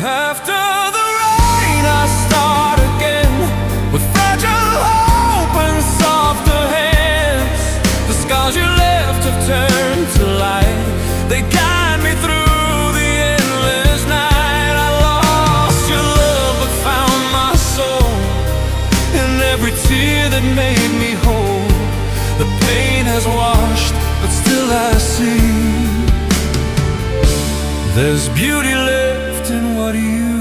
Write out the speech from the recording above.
After the rain I start again, with fragile hope and softer hands. The scars you left have turned to light. They guide me through the endless night. I lost your love but found my soul in every tear that made me whole. The pain has washed, but still I see there's beauty left in what you